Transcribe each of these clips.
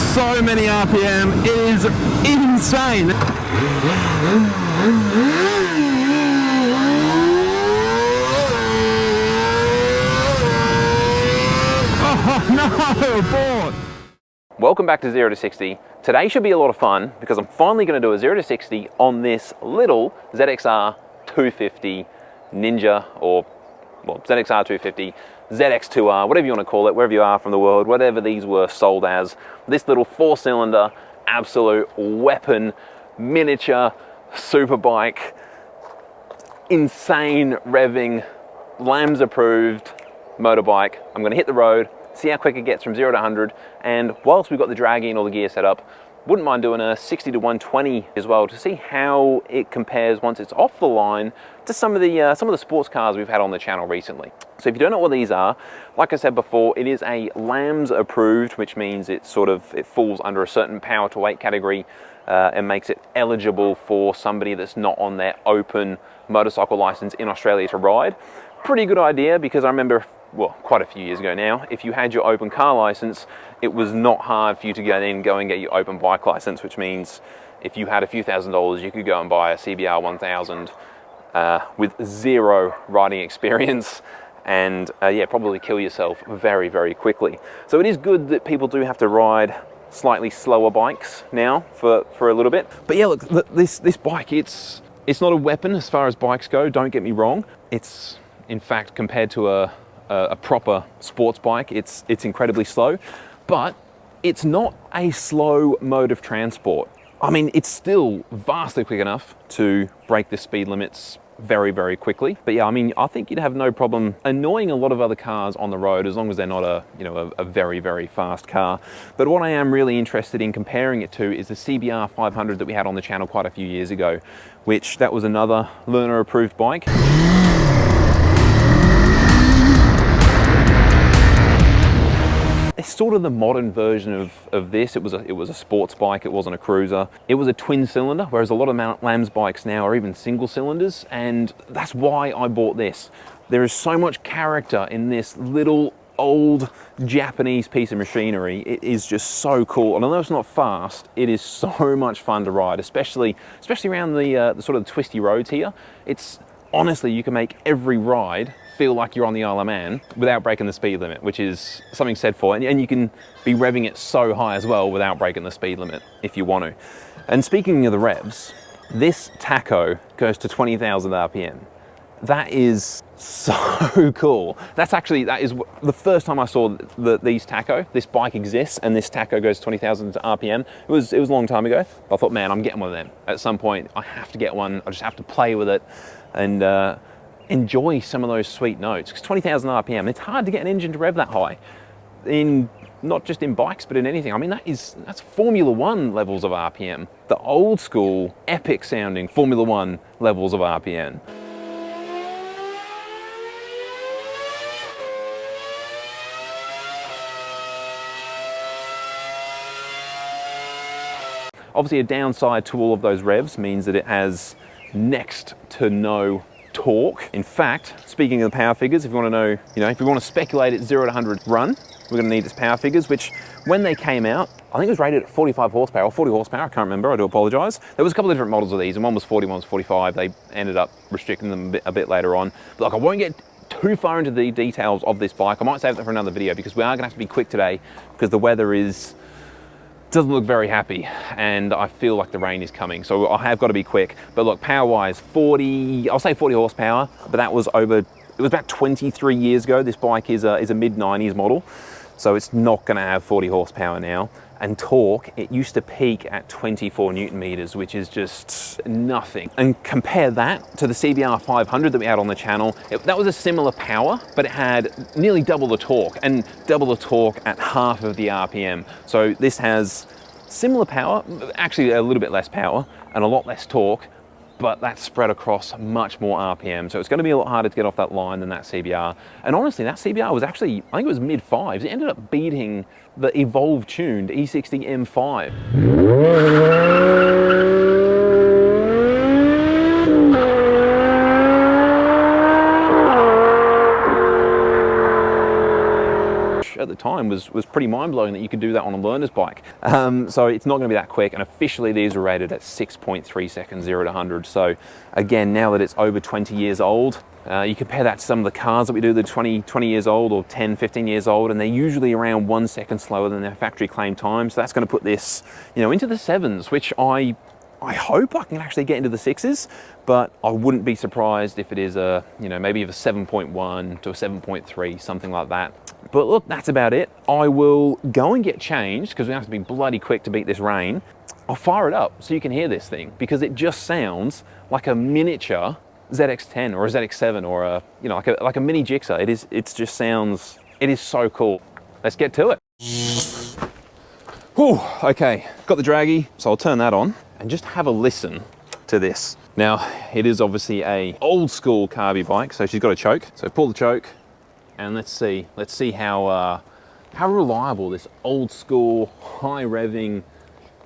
so many RPM. It is insane. Oh no, bored. Welcome back to 0 to 60. Today should be a lot of fun because I'm finally going to do a 0 to 60 on this little ZXR250 Ninja, or well, ZXR250, ZX2R, whatever you want to call it, wherever you are from the world, whatever these were sold as. This little 4-cylinder, absolute weapon, miniature, superbike, insane revving, LAMS approved motorbike. I'm going to hit the road, see how quick it gets from 0 to 100, and whilst we've got the draggy and all the gear set up, wouldn't mind doing a 60 to 120 as well to see how it compares once it's off the line to some of the sports cars we've had on the channel recently. So if you don't know what these are, like I said before, it is a LAMS approved, which means it falls under a certain power to weight category and makes it eligible for somebody that's not on their open motorcycle license in Australia to ride. Pretty good idea, because I remember, well, quite a few years ago now, if you had your open car license, it was not hard for you to go and get your open bike license, which means if you had a few $1,000s, you could go and buy a CBR 1000 with zero riding experience and yeah, probably kill yourself very, very quickly. So it is good that people do have to ride slightly slower bikes now for a little bit. But yeah, look, this bike, it's not a weapon as far as bikes go, don't get me wrong. It's, in fact, compared to a proper sports bike, it's incredibly slow, but it's not a slow mode of transport. I mean, it's still vastly quick enough to break the speed limits very, very quickly. But yeah, I mean, I think you'd have no problem annoying a lot of other cars on the road as long as they're not a very, very fast car. But what I am really interested in comparing it to is the CBR 500 that we had on the channel quite a few years ago, which that was another learner approved bike. It's sort of the modern version of this. It was a sports bike, it wasn't a cruiser. It was a twin cylinder, whereas a lot of LAMS bikes now are even single cylinders, and that's why I bought this. There is so much character in this little old Japanese piece of machinery. It is just so cool, and although it's not fast, it is so much fun to ride, especially around the sort of twisty roads here. It's honestly, you can make every ride feel like you're on the Isle of Man without breaking the speed limit, which is something said for, and you can be revving it so high as well without breaking the speed limit if you want to. And speaking of the revs, this tacho goes to 20,000 RPM. That is so cool. That is the first time I saw these tacho. This bike exists and this tacho goes 20,000 RPM. It was a long time ago. I thought, man, I'm getting one of them. At some point, I have to get one. I just have to play with it and enjoy some of those sweet notes. Because 20,000 RPM, it's hard to get an engine to rev that high. Not just in bikes, but in anything. I mean, that's Formula One levels of RPM. The old school, epic sounding Formula One levels of RPM. Obviously, a downside to all of those revs means that it has next to no torque. In fact, speaking of the power figures, if you want to know, if you want to speculate at 0 to 100 run, we're going to need its power figures, which when they came out, I think it was rated at 45 horsepower or 40 horsepower, I can't remember, I do apologise. There was a couple of different models of these, and one was 40, one was 45. They ended up restricting them a bit later on. But like, I won't get too far into the details of this bike. I might save that for another video because we are going to have to be quick today because the weather doesn't look very happy and I feel like the rain is coming, so I have got to be quick. But look, power wise, I'll say 40 horsepower, but it was about 23 years ago. This bike is a mid-90s model, so it's not going to have 40 horsepower now. And torque, it used to peak at 24 Newton meters, which is just nothing. And compare that to the CBR 500 that we had on the channel. That was a similar power, but it had nearly double the torque, and double the torque at half of the RPM. So this has similar power, actually a little bit less power, and a lot less torque, but that's spread across much more RPM. So it's going to be a lot harder to get off that line than that CBR. And honestly, that CBR was actually, I think it was mid-5s. It ended up beating the Evolve tuned E60 M5. at the time was pretty mind-blowing that you could do that on a learner's bike. So it's not going to be that quick, and officially these are rated at 6.3 seconds 0 to 100. So again, now that it's over 20 years old, you compare that to some of the cars that we do that are 20 years old or 10, 15 years old, and they're usually around 1 second slower than their factory claim time. So that's going to put this, you know, into the 7s, which I hope I can actually get into the 6s, but I wouldn't be surprised if it is a, you know, maybe a 7.1 to a 7.3, something like that. But look, that's about it. I will go and get changed because we have to be bloody quick to beat this rain. I'll fire it up so you can hear this thing, because it just sounds like a miniature ZX10 or a ZX7 or a, you know, like a mini Gixxer. It is so cool. Let's get to it. Whew, okay, got the draggy, so I'll turn that on and just have a listen to this. Now, it is obviously a old school carby bike, so she's got a choke. So pull the choke and let's see how reliable this old school high revving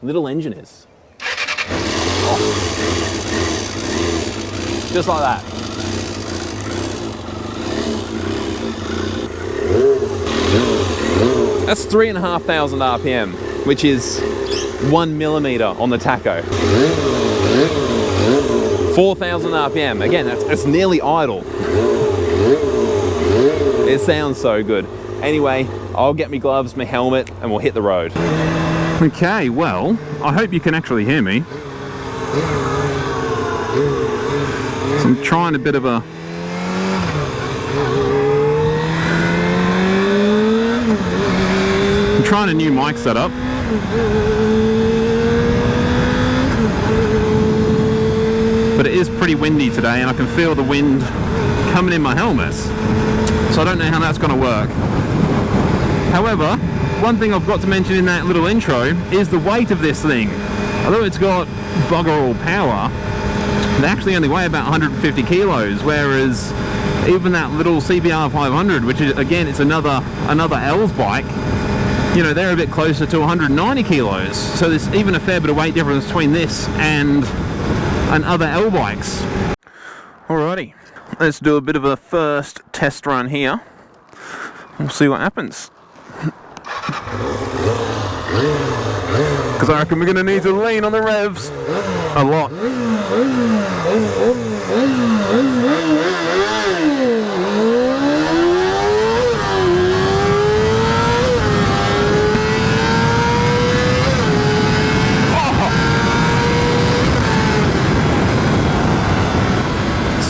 little engine is. Oh. Just like that. That's 3,500 RPM, which is 1 millimeter on the tacho. 4,000 RPM. Again, that's nearly idle. It sounds so good. Anyway, I'll get me gloves, my helmet, and we'll hit the road. Okay, well, I hope you can actually hear me. So I'm trying I'm trying a new mic setup. But it is pretty windy today, and I can feel the wind coming in my helmet. So I don't know how that's going to work. However, one thing I've got to mention in that little intro is the weight of this thing. Although it's got bugger all power, they actually only weigh about 150 kilos, whereas even that little CBR 500, which is, again, it's another L's bike, you know, they're a bit closer to 190 kilos. So there's even a fair bit of weight difference between this and other L bikes. Alrighty, let's do a bit of a first test run here. We'll see what happens. Because I reckon we're going to need to lean on the revs a lot.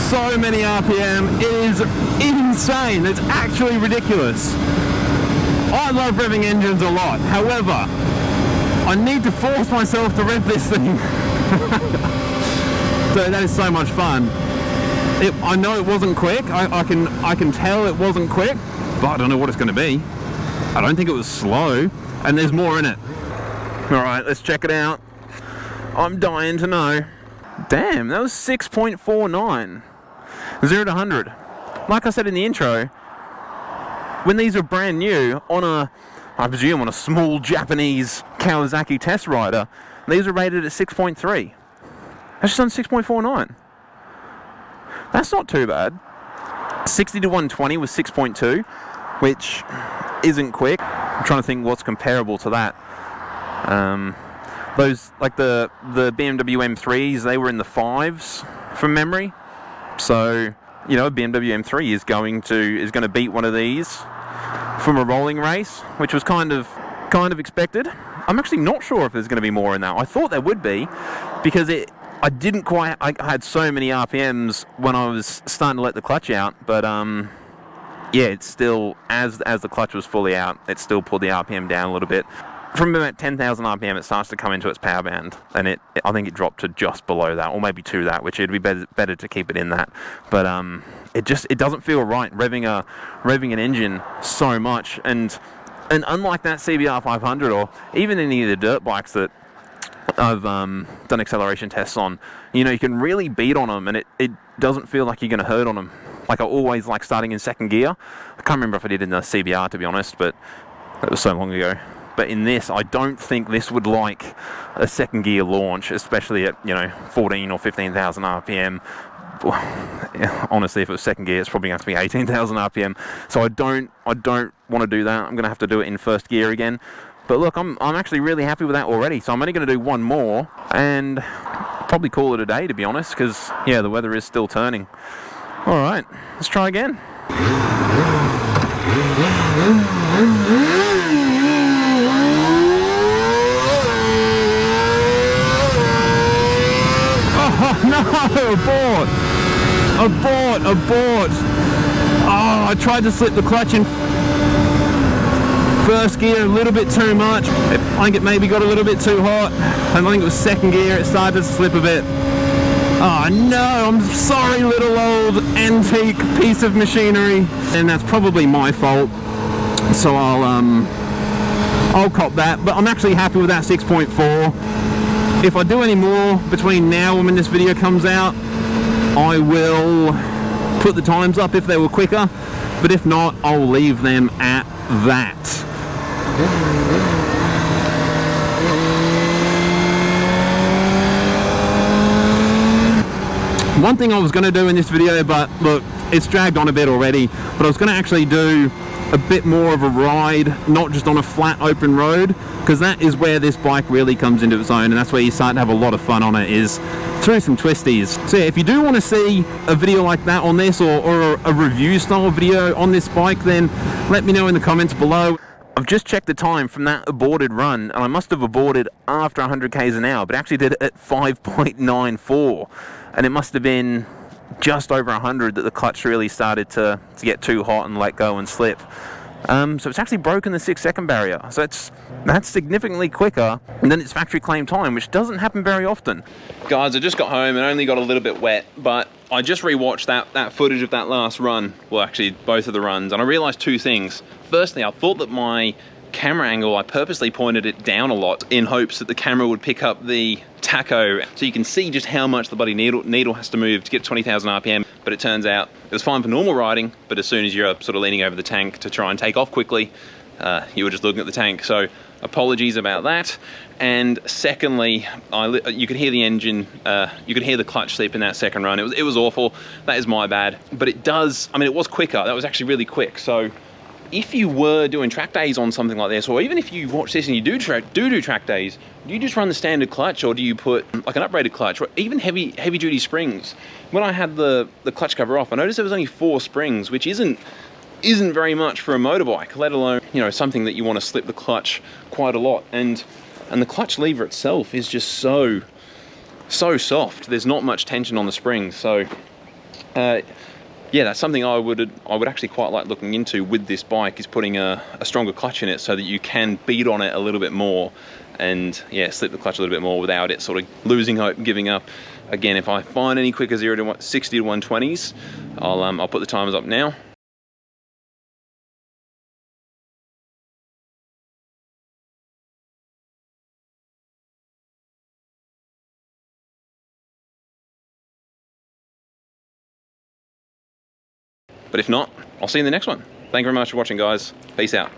So many RPM, it is insane. It's actually ridiculous. I love revving engines a lot. However, I need to force myself to rev this thing. So that is so much fun. I know it wasn't quick. I can tell it wasn't quick, but I don't know what it's going to be. I don't think it was slow, and there's more in it. All right, let's check it out. I'm dying to know. Damn, that was 6.49. 0 to 100. Like I said in the intro, when these are brand new on I presume on a small Japanese Kawasaki test rider, these are rated at 6.3. That's just on 6.49. That's not too bad. 60 to 120 was 6.2, which isn't quick. I'm trying to think what's comparable to that. Those, like the BMW M3s, they were in the 5s from memory. So, you know, a BMW M3 is going to beat one of these from a rolling race, which was kind of expected. I'm actually not sure if there's going to be more in that. I thought there would be, because I had so many RPMs when I was starting to let the clutch out, but yeah, it's still, as the clutch was fully out, it still pulled the RPM down a little bit. From about 10,000 RPM, it starts to come into its power band, and I think it dropped to just below that, or maybe to that, which it'd be better to keep it in that. But it doesn't feel right revving an engine so much, and unlike that CBR 500 or even any of the dirt bikes that I've done acceleration tests on, you know, you can really beat on them, and it doesn't feel like you're going to hurt on them. Like, I always like starting in second gear. I can't remember if I did in the CBR, to be honest, but that was so long ago. But in this, I don't think this would like a second gear launch, especially at, you know, 14 or 15,000 RPM. honestly, if it was second gear, it's probably going to have to be 18,000 RPM. So I don't want to do that. I'm going to have to do it in first gear again. But look, I'm actually really happy with that already. So I'm only going to do one more and probably call it a day, to be honest, because yeah, the weather is still turning. All right, let's try again. Oh no, abort. Oh, I tried to slip the clutch in first gear a little bit too much. I think it maybe got a little bit too hot. I think it was second gear, it started to slip a bit. Oh no, I'm sorry, little old antique piece of machinery. And that's probably my fault. So I'll cop that. But I'm actually happy with that 6.4. If I do any more between now and when this video comes out, I will put the times up if they were quicker. But if not, I'll leave them at that. One thing I was going to do in this video, but look, it's dragged on a bit already, but I was going to actually do a bit more of a ride, not just on a flat open road, because that is where this bike really comes into its own, and that's where you start to have a lot of fun on it, is through some twisties. So yeah, if you do want to see a video like that on this, or a review style video on this bike, then let me know in the comments below. I've just checked the time from that aborted run, and I must have aborted after 100 k's an hour, but actually did it at 5.94, and it must have been just over 100 that the clutch really started to get too hot and let go and slip. So it's actually broken the 6-second barrier. So that's significantly quicker than its factory claim time, which doesn't happen very often. Guys, I just got home and only got a little bit wet, but I just rewatched that footage of that last run. Well, actually both of the runs, and I realized two things. Firstly, I thought that my camera angle, I purposely pointed it down a lot in hopes that the camera would pick up the tacho, so you can see just how much the bloody needle has to move to get 20,000 RPM. But it turns out it was fine for normal riding, but as soon as you're sort of leaning over the tank to try and take off quickly, you were just looking at the tank. So apologies about that. And secondly, you could hear the engine, you could hear the clutch slip in that second run. It was awful. That is my bad. But it does, I mean, it was quicker. That was actually really quick. So if you were doing track days on something like this, or even if you watch this and you do track days, do you just run the standard clutch, or do you put like an upgraded clutch, or even heavy duty springs? When I had the clutch cover off, I noticed there was only 4 springs, which isn't very much for a motorbike, let alone, you know, something that you want to slip the clutch quite a lot. And the clutch lever itself is just so soft. There's not much tension on the springs. So yeah, that's something I would actually quite like looking into with this bike, is putting a stronger clutch in it so that you can beat on it a little bit more and yeah, slip the clutch a little bit more without it sort of losing hope and giving up. Again, if I find any quicker 0 to 60 to 120s, I'll put the timers up now. But if not, I'll see you in the next one. Thank you very much for watching, guys. Peace out.